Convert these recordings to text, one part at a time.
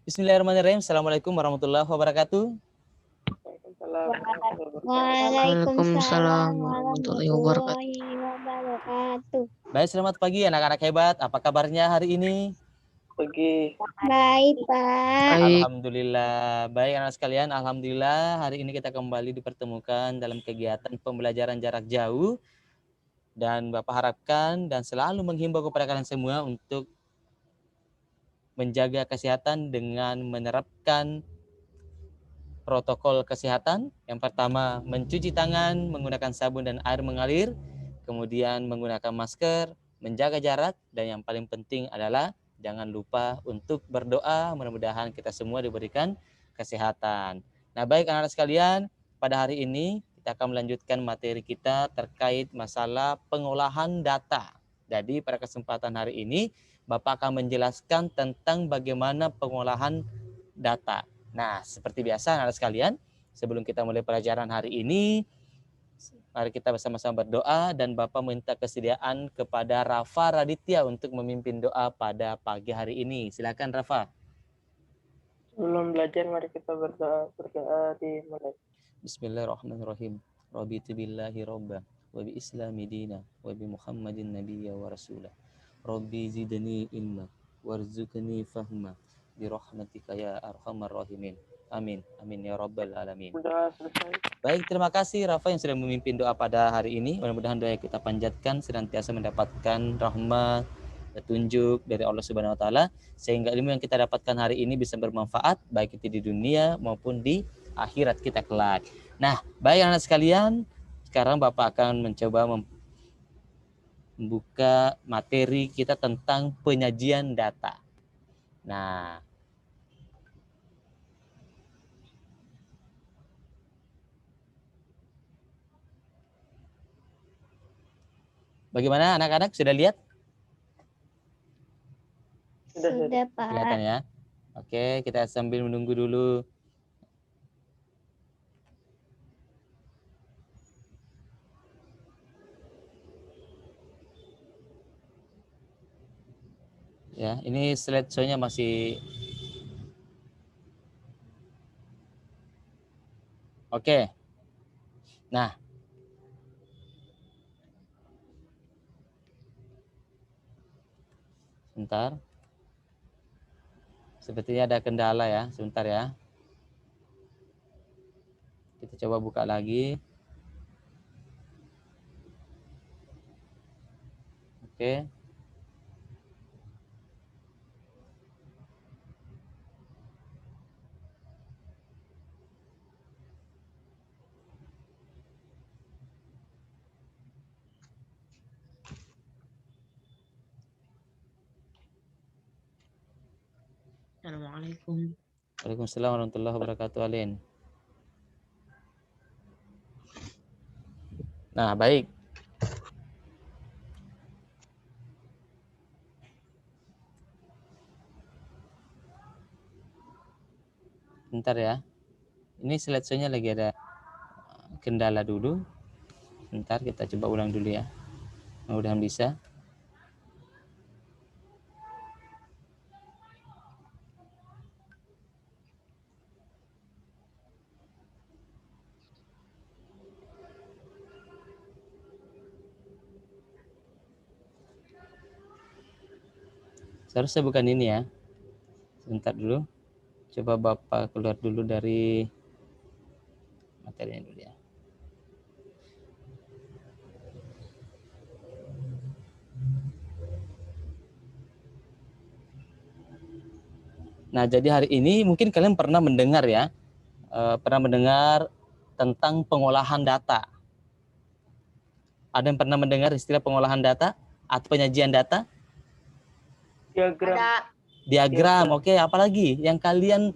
Bismillahirrahmanirrahim. Assalamualaikum warahmatullahi wabarakatuh. Waalaikumsalam warahmatullahi wabarakatuh. Baik, selamat pagi anak-anak hebat. Apa kabarnya hari ini? Pagi. Baik, Pak. Baik. Alhamdulillah. Baik anak sekalian, alhamdulillah hari ini kita kembali dipertemukan dalam kegiatan pembelajaran jarak jauh. Dan Bapak harapkan dan selalu menghimbau kepada kalian semua untuk menjaga kesehatan dengan menerapkan protokol kesehatan. Yang pertama, mencuci tangan menggunakan sabun dan air mengalir, kemudian menggunakan masker, menjaga jarak, dan yang paling penting adalah jangan lupa untuk berdoa, mudah-mudahan kita semua diberikan kesehatan. Nah, baik anak-anak sekalian, pada hari ini kita akan melanjutkan materi kita terkait masalah pengolahan data. Jadi pada kesempatan hari ini, Bapak akan menjelaskan tentang bagaimana pengolahan data. Nah, seperti biasa anak sekalian, sebelum kita mulai pelajaran hari ini, mari kita bersama-sama berdoa dan Bapak minta kesediaan kepada Rafa Raditya untuk memimpin doa pada pagi hari ini. Silakan Rafa. Sebelum belajar mari kita berdoa dimulai. Bismillahirrahmanirrahim. Raditu billahi robba wa bi islami dina wa bi Muhammadin nabiyya wa rasulah. Rabbi zidni ilma warzuqni fahma bi rahmatika ya arhamar rahimin. Amin. Amin ya rabbal alamin. Sudah selesai. Baik, terima kasih Rafa yang sudah memimpin doa pada hari ini. Mudah-mudahan doa yang kita panjatkan senantiasa mendapatkan rahmat, petunjuk dari Allah Subhanahu wa taala sehingga ilmu yang kita dapatkan hari ini bisa bermanfaat baik itu di dunia maupun di akhirat kita kelak. Nah, baik anak sekalian, sekarang Bapak akan mencoba membuka materi kita tentang penyajian data. Nah, bagaimana anak-anak, sudah lihat? Sudah, Pak. Kelihatan ya? Oke, kita sambil menunggu dulu. Ya, ini slideshow-nya masih oke. Nah, sebentar. Sepertinya ada kendala ya, sebentar ya. Kita coba buka lagi. Oke. Assalamualaikum. Waalaikumsalam warahmatullahi wabarakatuh, Alin. Nah, baik. Bentar ya. Ini slideshow-nya lagi ada kendala dulu. Bentar, kita coba ulang dulu ya. Mudah-mudahan bisa. Seharusnya bukan ini ya. Sebentar dulu. Coba Bapak keluar dulu dari materinya dulu ya. Nah, jadi hari ini mungkin kalian pernah mendengar ya. Pernah mendengar tentang pengolahan data. Ada yang pernah mendengar istilah pengolahan data atau penyajian data? Diagram. Diagram, oke. Apalagi yang kalian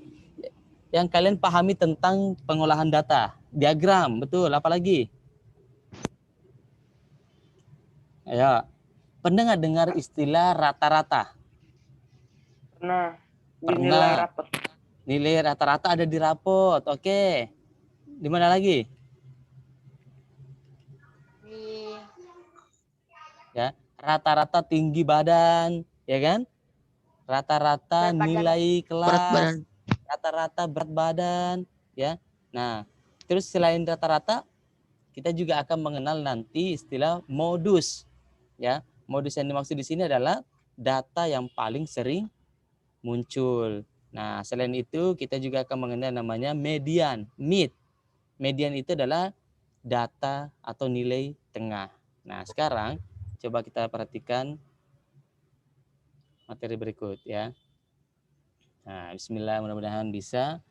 pahami tentang pengolahan data? Diagram, betul. Apalagi? Ayo. Pernah nggak dengar istilah rata-rata? Pernah. Pernah. Rapot. Nilai rata-rata ada di rapot, oke. Di mana lagi? Ya, rata-rata tinggi badan, ya kan? rata-rata Berat badan. nilai Berat kelas, badan. rata-rata berat badan, ya. Nah, terus selain rata-rata, kita juga akan mengenal nanti istilah modus, ya. Modus yang dimaksud di sini adalah data yang paling sering muncul. Nah, selain itu kita juga akan mengenal namanya median, mid. Median itu adalah data atau nilai tengah. Nah, sekarang coba kita perhatikan materi berikut ya. Nah, bismillah, mudah-mudahan bisa.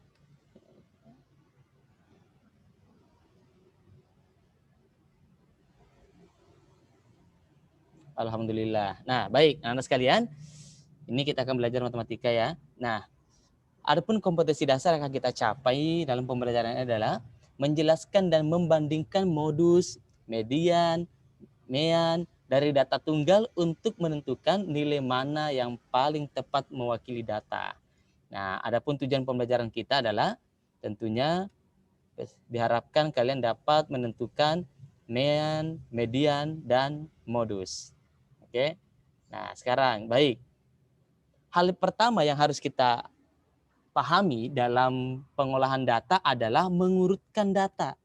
Alhamdulillah. Nah, baik, anak-anak sekalian, ini kita akan belajar matematika ya. Nah, adapun kompetensi dasar yang akan kita capai dalam pembelajaran ini adalah menjelaskan dan membandingkan modus, median, mean dari data tunggal untuk menentukan nilai mana yang paling tepat mewakili data. Nah, adapun tujuan pembelajaran kita adalah tentunya diharapkan kalian dapat menentukan mean, median, dan modus. Oke. Nah, sekarang baik. Hal pertama yang harus kita pahami dalam pengolahan data adalah mengurutkan data.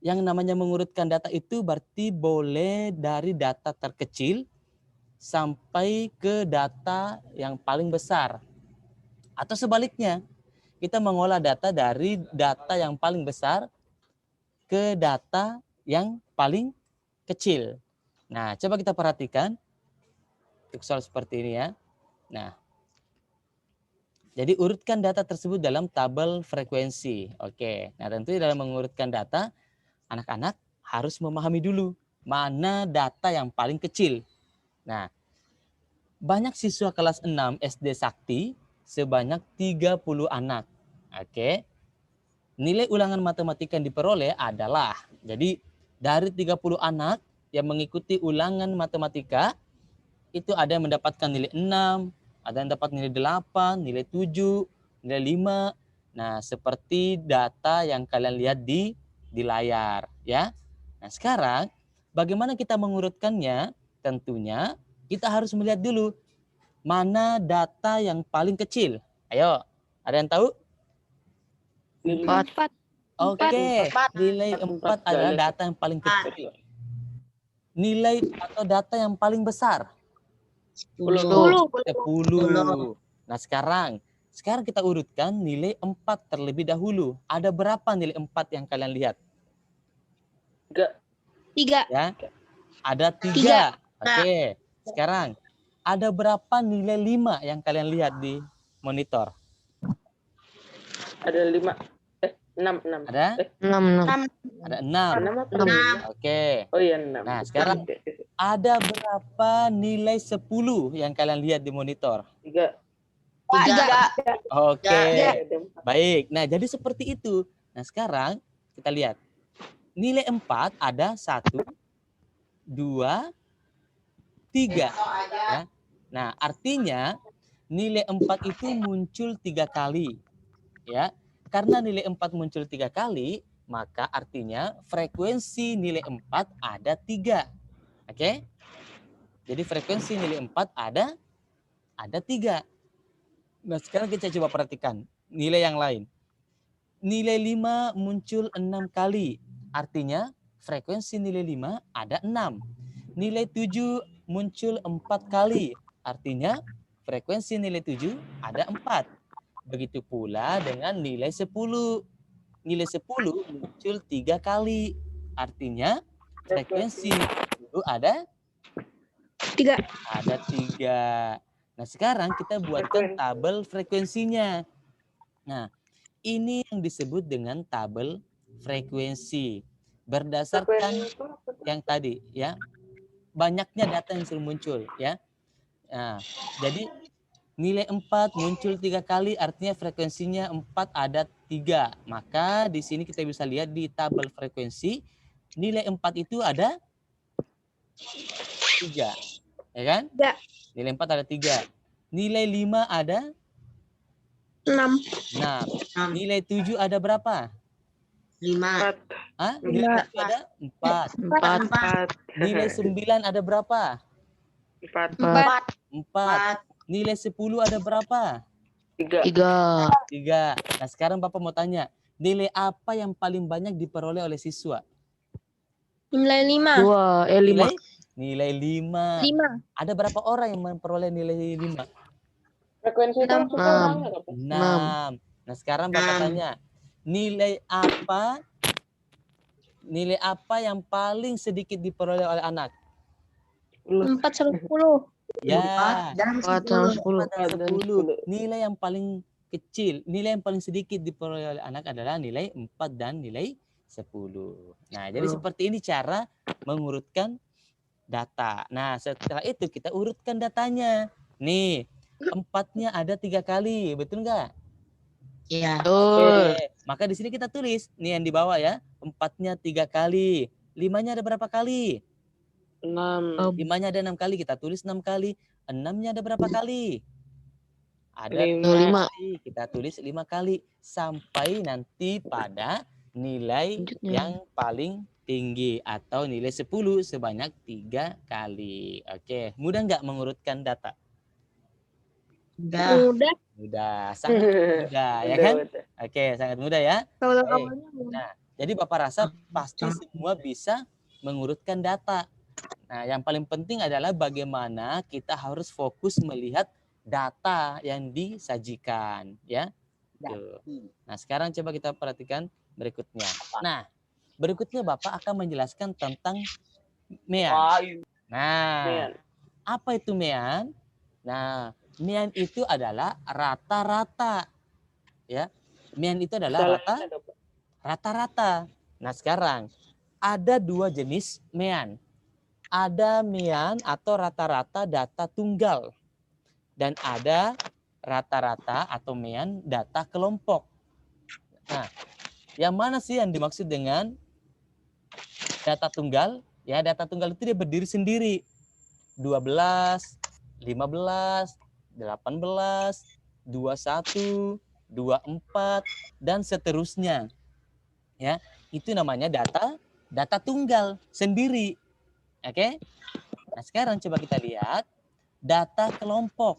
Yang namanya mengurutkan data itu berarti boleh dari data terkecil sampai ke data yang paling besar. Atau sebaliknya, kita mengolah data dari data yang paling besar ke data yang paling kecil. Nah, coba kita perhatikan untuk soal seperti ini ya. Nah, jadi urutkan data tersebut dalam tabel frekuensi. Oke, nah tentu dalam mengurutkan data, anak-anak harus memahami dulu mana data yang paling kecil. Nah, banyak siswa kelas 6 SD Sakti sebanyak 30 anak. Oke. Nilai ulangan matematika yang diperoleh adalah, jadi dari 30 anak yang mengikuti ulangan matematika, itu ada yang mendapatkan nilai 6, ada yang dapat nilai 8, nilai 7, nilai 5. Nah, seperti data yang kalian lihat di layar ya. Nah, sekarang bagaimana kita mengurutkannya? Tentunya kita harus melihat dulu mana data yang paling kecil. Ayo, ada yang tahu? 4. Oke, Empat. nilai 4 adalah data yang paling kecil. Nilai atau data yang paling besar? 10. 10. Nah, sekarang kita urutkan nilai 4 terlebih dahulu. Ada berapa nilai 4 yang kalian lihat? 3. Ya, ada 3. Oke, sekarang ada berapa nilai 5 yang kalian lihat di monitor? Ada 5. 6. Ada? 6. Ada 6. 6 apa 5? Oke. Oh iya 6. Nah, sekarang ada berapa nilai 10 yang kalian lihat di monitor? 3. 3. Oke. Baik. Nah, jadi seperti itu. Nah, sekarang kita lihat. Nilai 4 ada 1, 2, 3. Ya. Nah, artinya nilai 4 itu muncul 3 kali. Ya. Karena nilai 4 muncul 3 kali, maka artinya frekuensi nilai 4 ada 3. Oke? Jadi frekuensi nilai 4 ada 3. Nah, sekarang kita coba perhatikan nilai yang lain. Nilai 5 muncul 6 kali. Artinya frekuensi nilai 5 ada 6. Nilai 7 muncul 4 kali. Artinya frekuensi nilai 7 ada 4. Begitu pula dengan nilai 10. Nilai 10 muncul 3 kali. Artinya frekuensi 10 ada 3. Ada 3. Nah, sekarang kita buatkan tabel frekuensinya. Nah, ini yang disebut dengan tabel frekuensi. Berdasarkan yang tadi ya, banyaknya data yang selalu muncul ya. Nah, jadi nilai 4 muncul 3 kali, artinya frekuensinya 4 ada 3. Maka di sini kita bisa lihat di tabel frekuensi, nilai 4 itu ada 3. Ya kan? Ya. Nilai 4 ada 3. Nilai 5 ada 6. 6. Nilai 7 ada berapa? 5. Hah? Nilai 7 ada 4. 4. Nilai 9 ada berapa? 4. 4. 4. Nilai 10 ada berapa? 3. 3. 3. Nah, sekarang Bapak mau tanya, nilai apa yang paling banyak diperoleh oleh siswa? Nilai 5. 2. 5. Nilai 5. 5. Ada berapa orang yang memperoleh nilai 5? Frekuensi itu 6. orangnya apa? 6. Nah, sekarang Bapak tanya, nilai apa yang paling sedikit diperoleh oleh anak? 4/10. Ya, 4 sama 10. 4 dan 10. Nilai yang paling kecil, nilai yang paling sedikit diperoleh oleh anak adalah nilai 4 dan nilai 10. Nah, jadi seperti ini cara mengurutkan data. Nah, setelah itu kita urutkan datanya. Nih, 4-nya ada 3 kali, betul nggak? Iya. Oke, maka di sini kita tulis, nih yang di bawah ya, 4-nya 3 kali. 5-nya ada berapa kali? 6. 5-nya ada 6 kali, kita tulis 6 kali. 6-nya ada berapa kali? Ada 5. 5 kali, kita tulis 5 kali. Sampai nanti pada nilai yang paling tinggi atau nilai 10 sebanyak 3 kali. Oke, mudah nggak mengurutkan data? Mudah. Mudah, sangat mudah ya kan? Oke, sangat mudah ya. Kalau Baik. awalnya mudah. Nah, jadi Bapak rasa pasti semua bisa mengurutkan data. Nah, yang paling penting adalah bagaimana kita harus fokus melihat data yang disajikan, ya. Tuh. Nah, sekarang coba kita perhatikan berikutnya. Nah, berikutnya Bapak akan menjelaskan tentang MEAN. Nah, apa itu MEAN? Nah, MEAN itu adalah rata-rata, ya. MEAN itu adalah rata-rata. Nah, sekarang ada 2 jenis MEAN. Ada MEAN atau rata-rata data tunggal. Dan ada rata-rata atau MEAN data kelompok. Nah, yang mana sih yang dimaksud dengan data tunggal? Ya, data tunggal itu dia berdiri sendiri. 12, 15, 18, 21, 24, dan seterusnya. Ya, itu namanya data tunggal sendiri. Oke? Nah, sekarang coba kita lihat data kelompok.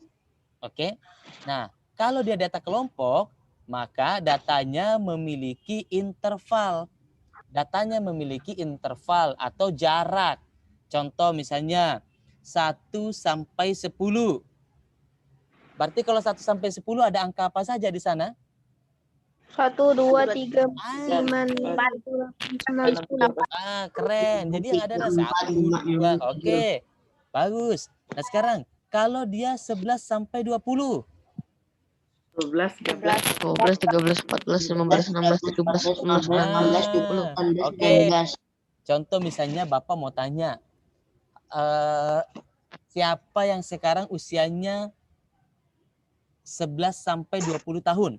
Oke? Nah, kalau dia data kelompok, maka datanya memiliki interval. Datanya memiliki interval atau jarak. Contoh misalnya 1 sampai 10. Berarti kalau 1 sampai 10 ada angka apa saja di sana? 1, 2, 3, 4, 5, 6, 7, 8, 9, 10. Keren. Jadi yang ada 1, 2. Oke. Bagus. Nah, sekarang kalau dia 11 sampai 20. 12, 13. 12, 13, 14, 15, 16, 17, 18, 19, 20. Oke. Contoh misalnya Bapak mau tanya, siapa yang sekarang usianya 11 sampai 20 tahun?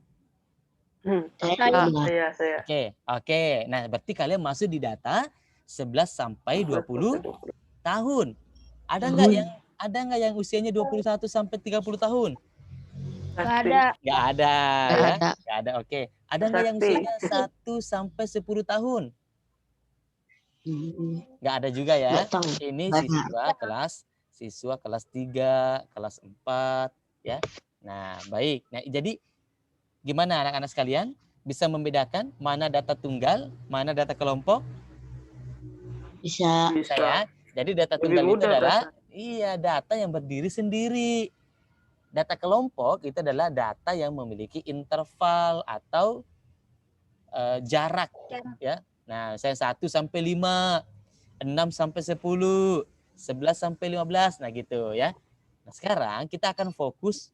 Saya. Oke. Nah, berarti kalian masuk di data 11 sampai 20 tahun. Ada nggak yang usianya 21 sampai 30 tahun? Nggak ada. Nggak ada Nggak ya. ada. Nggak ada. Oke. Ada nggak yang usianya 1 sampai 10 tahun? Nggak ada juga ya. Ini siswa kelas 3, kelas 4 ya. Nah, baik. Nah, jadi gimana anak-anak sekalian? Bisa membedakan mana data tunggal, mana data kelompok? Bisa. Ya. Jadi data tunggal itu adalah data yang berdiri sendiri. Data kelompok itu adalah data yang memiliki interval atau jarak ya. Nah, saya 1 sampai 5, 6 sampai 10, 11 sampai 15, nah gitu ya. Nah, sekarang kita akan fokus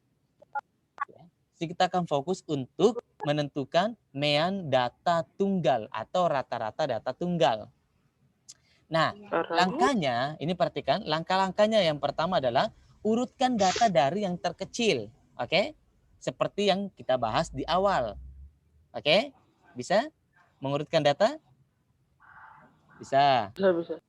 untuk menentukan MEAN data tunggal atau rata-rata data tunggal. Nah, langkahnya, ini perhatikan, langkah-langkahnya yang pertama adalah urutkan data dari yang terkecil. Oke? Seperti yang kita bahas di awal. Oke? Bisa mengurutkan data? Bisa.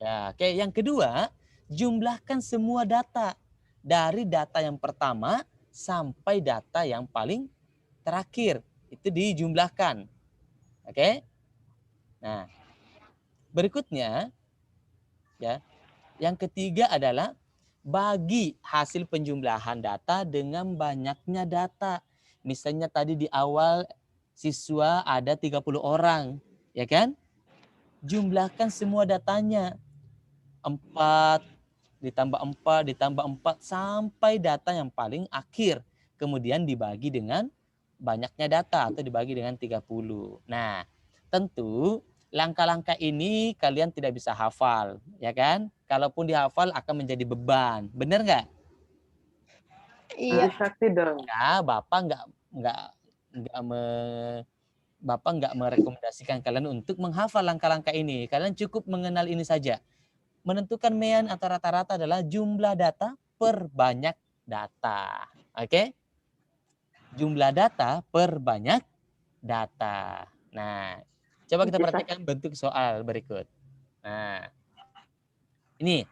Ya, oke. Yang kedua, jumlahkan semua data. Dari data yang pertama sampai data yang paling terakhir. Itu dijumlahkan. Oke? Nah, berikutnya, ya, yang ketiga adalah bagi hasil penjumlahan data dengan banyaknya data. Misalnya tadi di awal siswa ada 30 orang, ya kan? Jumlahkan semua datanya. 4 ditambah 4 ditambah 4 sampai data yang paling akhir. Kemudian dibagi dengan banyaknya data atau dibagi dengan 30. Nah, tentu langkah-langkah ini kalian tidak bisa hafal, ya kan? Kalaupun dihafal akan menjadi beban. Benar nggak? Iya. Sakti dong. Ya, Bapak nggak merekomendasikan kalian untuk menghafal langkah-langkah ini. Kalian cukup mengenal ini saja. Menentukan mean atau rata-rata adalah jumlah data per banyak data. Oke? Jumlah data per banyak data. Nah, coba kita perhatikan bentuk soal berikut. Nah, ini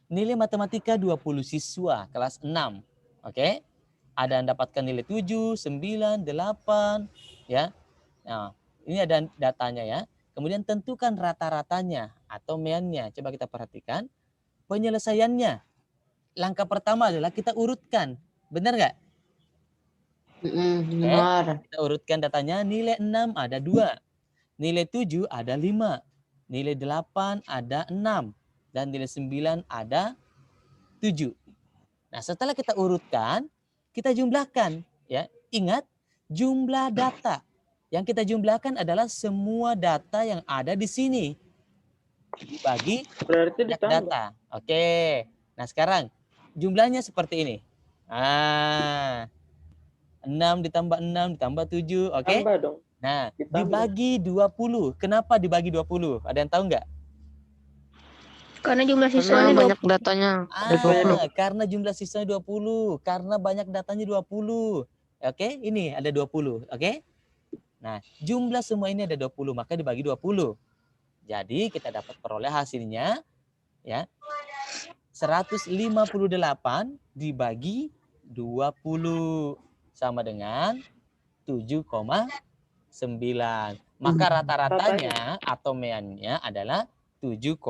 nilai matematika 20 siswa kelas 6. Oke? Ada yang dapatkan nilai 7, 9, 8, ya. Nah, ini ada datanya ya. Kemudian tentukan rata-ratanya atau meannya. Coba kita perhatikan. Penyelesaiannya. Langkah pertama adalah kita urutkan. Benar nggak? Benar. Kita urutkan datanya. Nilai 6 ada 2. Nilai 7 ada 5. Nilai 8 ada 6. Dan nilai 9 ada 7. Nah, setelah kita urutkan, kita jumlahkan. Ya, ingat, jumlah data. Yang kita jumlahkan adalah semua data yang ada di sini. Dibagi Berarti banyak ditambah. data. Oke. Nah, sekarang jumlahnya seperti ini. 6 ditambah 6 ditambah 7. Oke. Tambah dong. Nah, Ditambah. dibagi 20. Kenapa dibagi 20? Ada yang tahu nggak? Karena jumlah Karena siswanya banyak datanya. Ada 20. Karena jumlah siswanya 20. Karena banyak datanya 20. Oke, ini ada 20. Oke. Nah, jumlah semua ini ada 20, maka dibagi 20. Jadi kita dapat peroleh hasilnya ya. 158 dibagi 20 sama dengan 7,9. Maka rata-ratanya atau meannya adalah 7,9.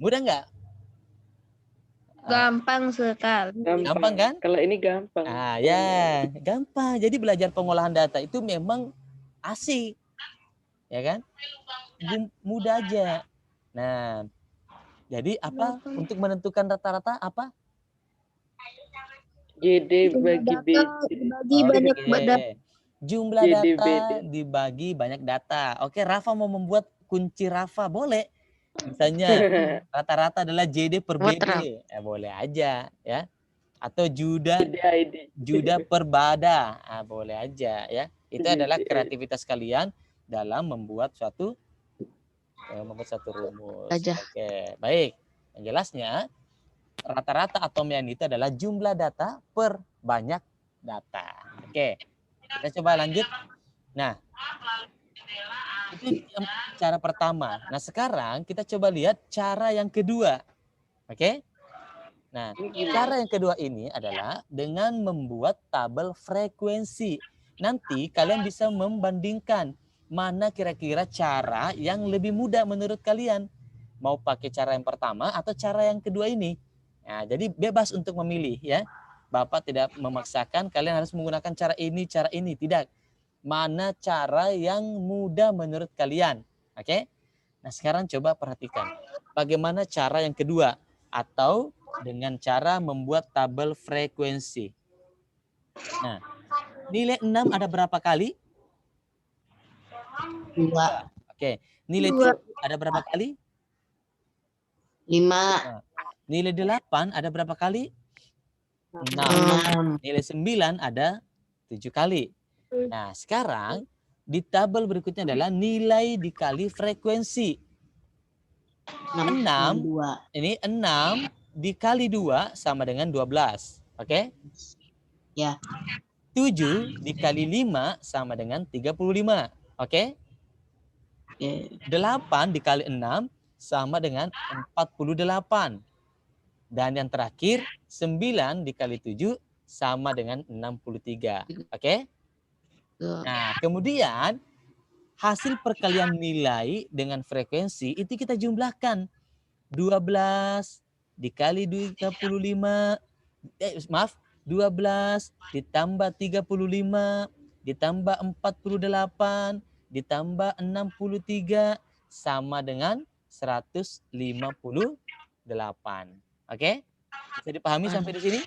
Mudah nggak? Gampang sekali. Gampang kan? Kalau ini gampang. Ya, gampang. Jadi belajar pengolahan data itu memang asik. Ya kan? Mudah aja. Nah, jadi apa untuk menentukan rata-rata apa? JD bagi B. Dibagi banyak data. Jumlah data dibagi banyak data. Oke, Rafa mau membuat kunci Rafa, boleh. Misalnya rata-rata adalah JD per BD. Boleh aja ya. Atau Juda per Bada. Boleh aja ya. Itu adalah kreativitas kalian dalam membuat suatu rumus. Oke, baik. Yang jelasnya rata-rata atau mean itu adalah jumlah data per banyak data. Oke. Kita coba lanjut. Nah, itu cara pertama. Nah, sekarang kita coba lihat cara yang kedua. Oke? Nah, cara yang kedua ini adalah dengan membuat tabel frekuensi. Nanti kalian bisa membandingkan mana kira-kira cara yang lebih mudah menurut kalian. Mau pakai cara yang pertama atau cara yang kedua ini. Nah, jadi bebas untuk memilih ya. Bapak tidak memaksakan kalian harus menggunakan cara ini, tidak. Mana cara yang mudah menurut kalian. Oke? Nah, sekarang coba perhatikan. Bagaimana cara yang kedua atau dengan cara membuat tabel frekuensi. Nah, nilai 6 ada berapa kali? 2. Oke. Nilai 7 ada berapa kali? 5. Nah, nilai 8 ada berapa kali? 6. Nilai 9 ada 7 kali. Nah, sekarang di tabel berikutnya adalah nilai dikali frekuensi. 6 ini 6 dikali 2 sama dengan 12. Oke? Ya. 7 dikali 5 sama dengan 35. Oke? 8 dikali 6 sama dengan 48. Dan yang terakhir 9 dikali 7 sama dengan 63. Oke? Nah, kemudian hasil perkalian nilai dengan frekuensi itu kita jumlahkan. 12 dikali 35, maaf, 12 ditambah 35 ditambah 48 ditambah 63 sama dengan 158. Oke? Bisa dipahami sampai di sini?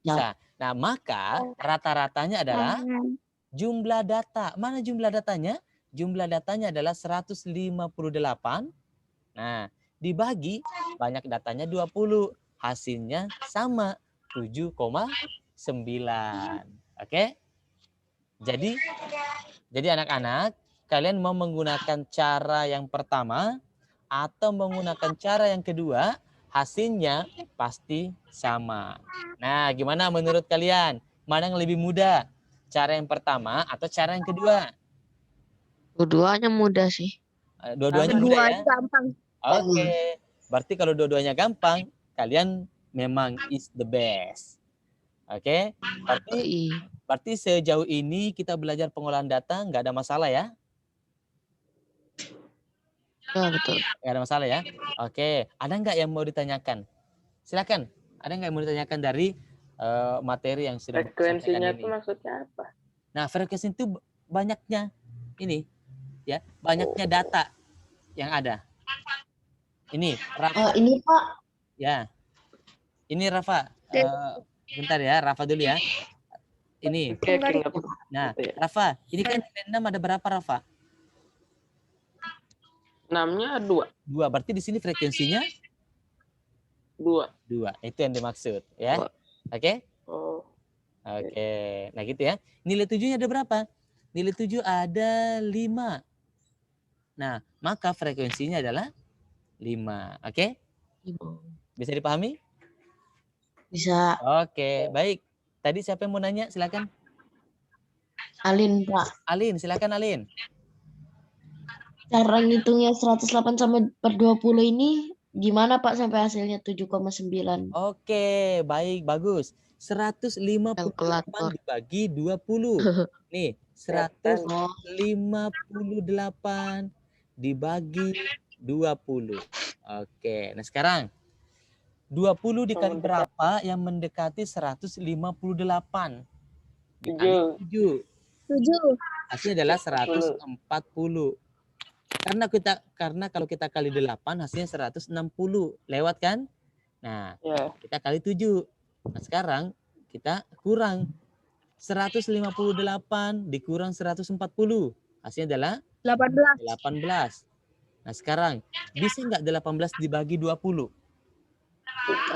Bisa. Nah, maka rata-ratanya adalah jumlah data. Mana jumlah datanya? Jumlah datanya adalah 158. Nah, dibagi banyak datanya 20. Hasilnya sama 7,9. Oke? Jadi anak-anak, kalian mau menggunakan cara yang pertama atau menggunakan cara yang kedua, hasilnya pasti sama. Nah, gimana menurut kalian? Mana yang lebih mudah? Cara yang pertama atau cara yang kedua? Dua-duanya mudah sih. Dua-duanya Sama. mudah ya? Dua gampang. Oke. Berarti kalau dua-duanya gampang, kalian memang is the best. Oke? Berarti sejauh ini kita belajar pengolahan data, nggak ada masalah ya? Ya, betul. Nggak ada masalah ya? Oke. Ada nggak yang mau ditanyakan? Silakan. Ada nggak yang mau ditanyakan dari materi yang sudah Frekuensinya disampaikan itu ini? maksudnya apa? Nah, frekuensi itu banyaknya ini ya, banyaknya data yang ada. Ini Rafa. Ini Pak. Ya. Ini Rafa. Bentar ya, Rafa dulu ya. Ini. Oke, nggak apa-apa. Nah, Gitu ya. Rafa, ini kan nilai 6 ada berapa, Rafa? 6-nya 2. 2. Berarti di sini frekuensinya 2. 2. Itu yang dimaksud ya. Oh. Oke? Oh. Oke. Nah, gitu ya. Nilai 7-nya ada berapa? Nilai 7 ada 5. Nah, maka frekuensinya adalah 5. Oke? Bisa dipahami? Bisa. Oke, baik. Tadi siapa yang mau nanya? Silakan. Alin, Pak. Alin, silakan Alin. Cara ngitungnya 108 sama per 20 ini gimana Pak sampai hasilnya 7,9? Oke, baik, bagus. 158 Kalkulator. dibagi 20. Nih, 158 dibagi 20. Oke, nah sekarang 20 dikali berapa yang mendekati 158? Dikali 7. 7. Hasilnya adalah 140. Karena kalau kita kali 8 hasilnya 160. Lewat kan? Nah, Ya. kita kali 7. Nah, sekarang kita kurang 158 dikurang 140. Hasilnya adalah 18. Nah, sekarang bisa nggak 18 dibagi 20?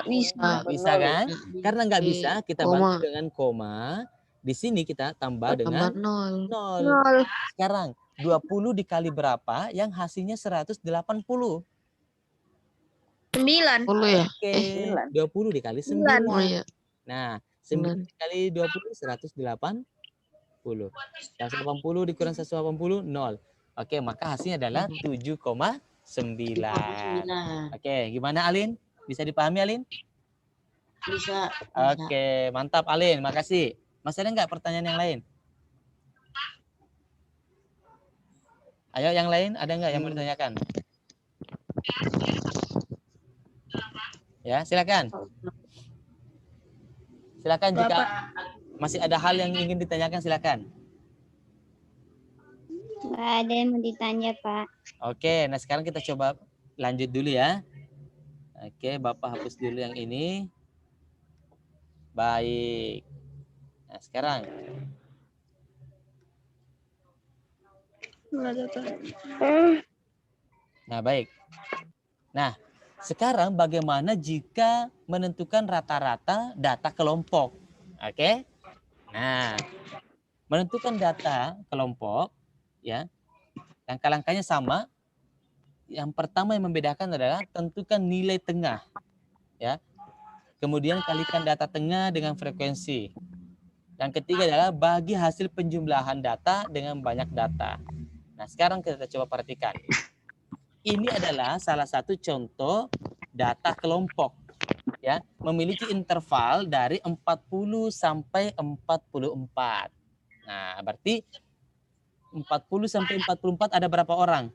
Bisa. Bisa kan? Karena nggak bisa, kita bantu Koma. dengan koma. Di sini kita tambah dengan Tambah 0. 0. Sekarang 20 dikali berapa yang hasilnya 180? 9. 10 ya? Oke, 9. 20 dikali 9. Oh iya. Nah, 9 dikali 20 180. 180 dikurang 180 0. Oke, maka hasilnya adalah 7,9. Oke, gimana Alin? Bisa dipahami Alin? Bisa. Oke, mantap Alin, makasih. Masih ada nggak pertanyaan yang lain? Ayo yang lain, ada nggak yang mau ditanyakan? Ya, silakan. Silakan jika masih ada hal yang ingin ditanyakan, silakan. Nggak ada yang mau ditanya, Pak. Oke, nah sekarang kita coba lanjut dulu ya. Oke, Bapak hapus dulu yang ini. Baik. Nah, sekarang. Nah, baik. Nah, sekarang bagaimana jika menentukan rata-rata data kelompok? Oke? Nah, menentukan data kelompok, ya, langkah-langkahnya sama. Yang pertama yang membedakan adalah tentukan nilai tengah, ya. Kemudian kalikan data tengah dengan frekuensi. Yang ketiga adalah bagi hasil penjumlahan data dengan banyak data. Nah, sekarang kita coba perhatikan. Ini adalah salah satu contoh data kelompok, ya, memiliki interval dari 40 sampai 44. Nah, berarti 40 sampai 44 ada berapa orang?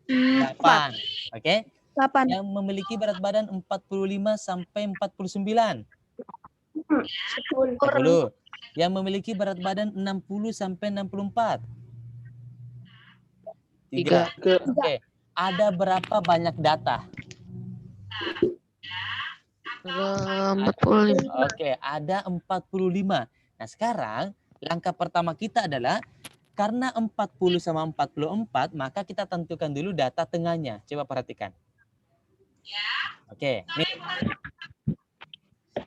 8. Oke. 8. Yang memiliki berat badan 45 sampai 49. 10. Yang memiliki berat badan 60 sampai 64. 3. Oke. Ada berapa banyak data? Ada 45. Oke, ada 45. Nah, sekarang langkah pertama kita adalah karena 40 sama 44, maka kita tentukan dulu data tengahnya. Coba perhatikan. Oke, nih.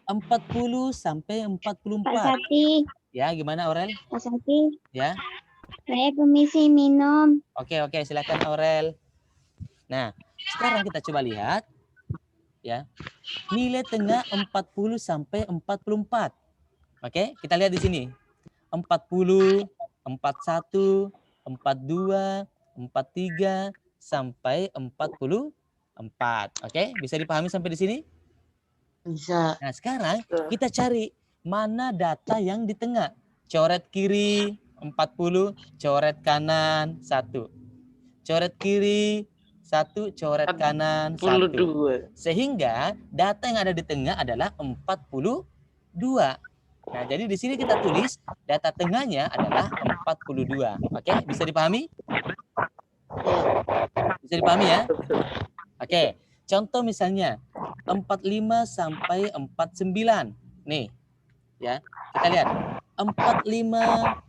40 sampai 44. Pak Sati, Ya, gimana Aurel? Pak Sati, Ya. saya permisi minum. Oke, silakan Aurel. Nah, sekarang kita coba lihat ya. Nilai tengah 40 sampai 44. Oke, kita lihat di sini. 40, 41, 42, 43 sampai 44. Oke, bisa dipahami sampai di sini? Bisa. Nah, sekarang kita cari mana data yang di tengah. Coret kiri 40, coret kanan 1. Coret kiri 1, coret kanan 1. 42. Sehingga data yang ada di tengah adalah 42. Nah, jadi di sini kita tulis data tengahnya adalah 42. Oke, bisa dipahami? Bisa dipahami ya? Oke, contoh misalnya 45 sampai 49. Nih, ya. Kita lihat. 45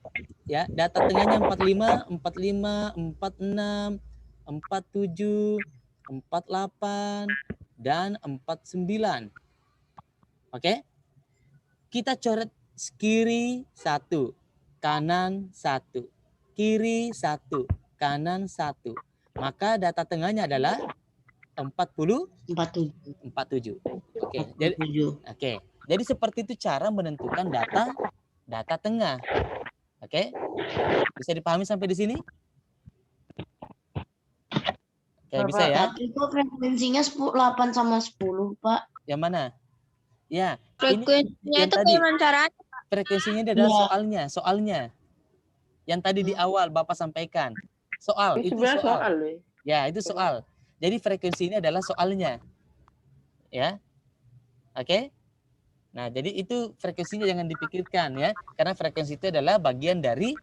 ya, data tengahnya 45, 46, 47, 48 dan 49. Oke? Kita coret kiri 1, kanan 1, kiri 1, kanan 1. Maka data tengahnya adalah 47. 47. Oke. Jadi seperti itu cara menentukan data tengah. Oke? Bisa dipahami sampai di sini? Oke, bisa ya? Tapi kok frekuensinya 8 sama 10, Pak? Yang mana? Ya, Frekuensinya yang itu tadi. gimana caranya? Frekuensinya ini adalah Iya. soalnya. Yang tadi di awal Bapak sampaikan. Itu soal. Ya, itu soal. Jadi frekuensi ini adalah soalnya. Ya. Oke? Nah, jadi itu frekuensinya jangan dipikirkan ya, karena frekuensi itu adalah bagian dari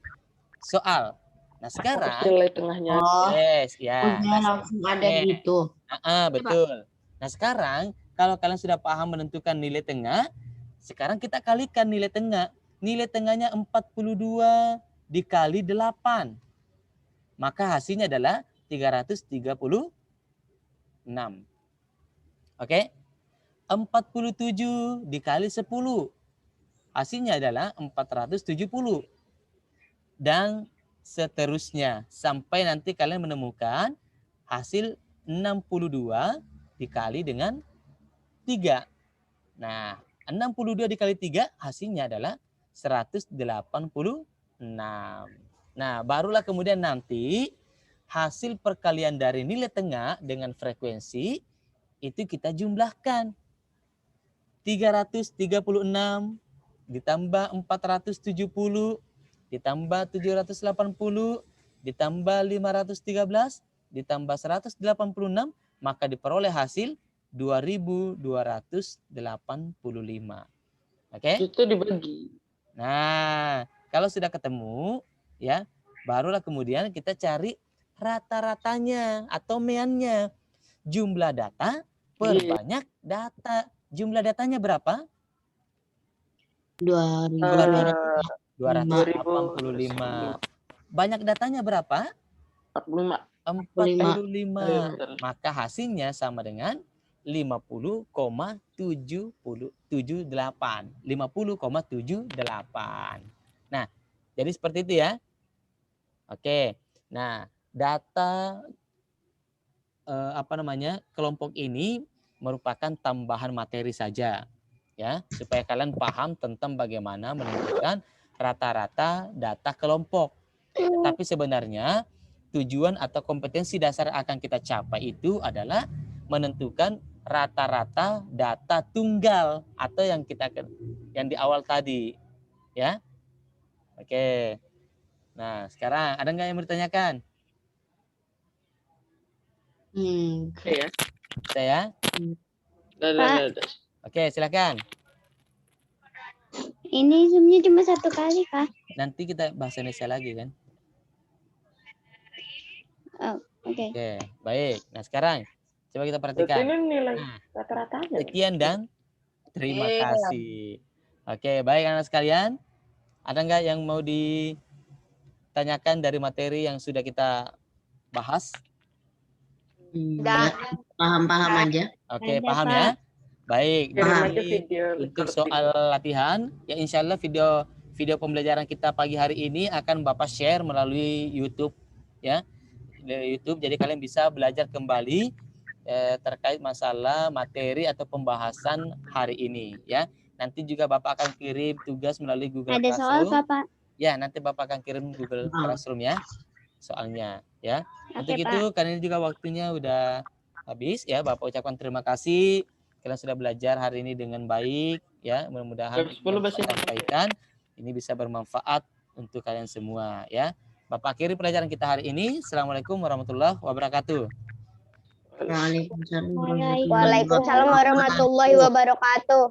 soal. Nah, sekarang Nilai tengahnya. yes, ya. Udah langsung ada gitu. Betul. Nah, sekarang kalau kalian sudah paham menentukan nilai tengah, sekarang kita kalikan nilai tengah. Nilai tengahnya 42 dikali 8. Maka hasilnya adalah 336. Oke? 47 dikali 10. Hasilnya adalah 470. Dan seterusnya. Sampai nanti kalian menemukan hasil 62 dikali dengan 3. Nah, 62 dikali 3 hasilnya adalah 186. Nah, barulah kemudian nanti hasil perkalian dari nilai tengah dengan frekuensi itu kita jumlahkan. 336 ditambah 470 ditambah 780 ditambah 513 ditambah 186, maka diperoleh hasil 2285. Oke? Itu dibagi. Nah, kalau sudah ketemu ya, barulah kemudian kita cari rata-ratanya atau meannya. Jumlah data per banyak data. Jumlah datanya berapa? 285. Banyak datanya berapa? 45. Maka hasilnya sama dengan 50,78. 50,78. Nah, jadi seperti itu ya. Oke. Nah, data kelompok ini merupakan tambahan materi saja ya, supaya kalian paham tentang bagaimana menentukan rata-rata data kelompok. Tapi sebenarnya tujuan atau kompetensi dasar akan kita capai itu adalah menentukan rata-rata data tunggal atau yang di awal tadi ya. Oke. Nah, sekarang ada nggak yang mau ditanyakan? Oke ya. Bisa ya? Dah. Oke, silakan. Ini Zoom-nya cuma 1 kali, Kak. Nanti kita bahas Indonesia lagi kan? Oh, oke. Oke, baik. Nah, sekarang coba kita Berarti perhatikan. ini nilai Nah, rata-ratanya. sekian dan terima Iya. kasih. Oke, baik anak sekalian. Ada nggak yang mau ditanyakan dari materi yang sudah kita bahas? Enggak. Paham-paham aja. Oke, Ada, paham Pak. ya? Baik. Kirim Jadi aja video untuk recording. soal latihan, ya insya Allah video pembelajaran kita pagi hari ini akan Bapak share melalui YouTube ya. Di YouTube, jadi kalian bisa belajar kembali terkait masalah materi atau pembahasan hari ini ya. Nanti juga Bapak akan kirim tugas melalui Google Ada soal, Classroom. Pak. Ya, nanti Bapak akan kirim Google Classroom ya soalnya ya. Untuk Oke, itu karena ini juga waktunya udah habis ya, Bapak ucapkan terima kasih. Kalian sudah belajar hari ini dengan baik ya. Mudah-mudahan Jam 10 yang bahasa saya sampaikan ini bisa bermanfaat untuk kalian semua ya. Bapak akhiri pelajaran kita hari ini. Assalamualaikum warahmatullahi wabarakatuh. Waalaikumsalam Waalaikumsalam warahmatullahi wabarakatuh.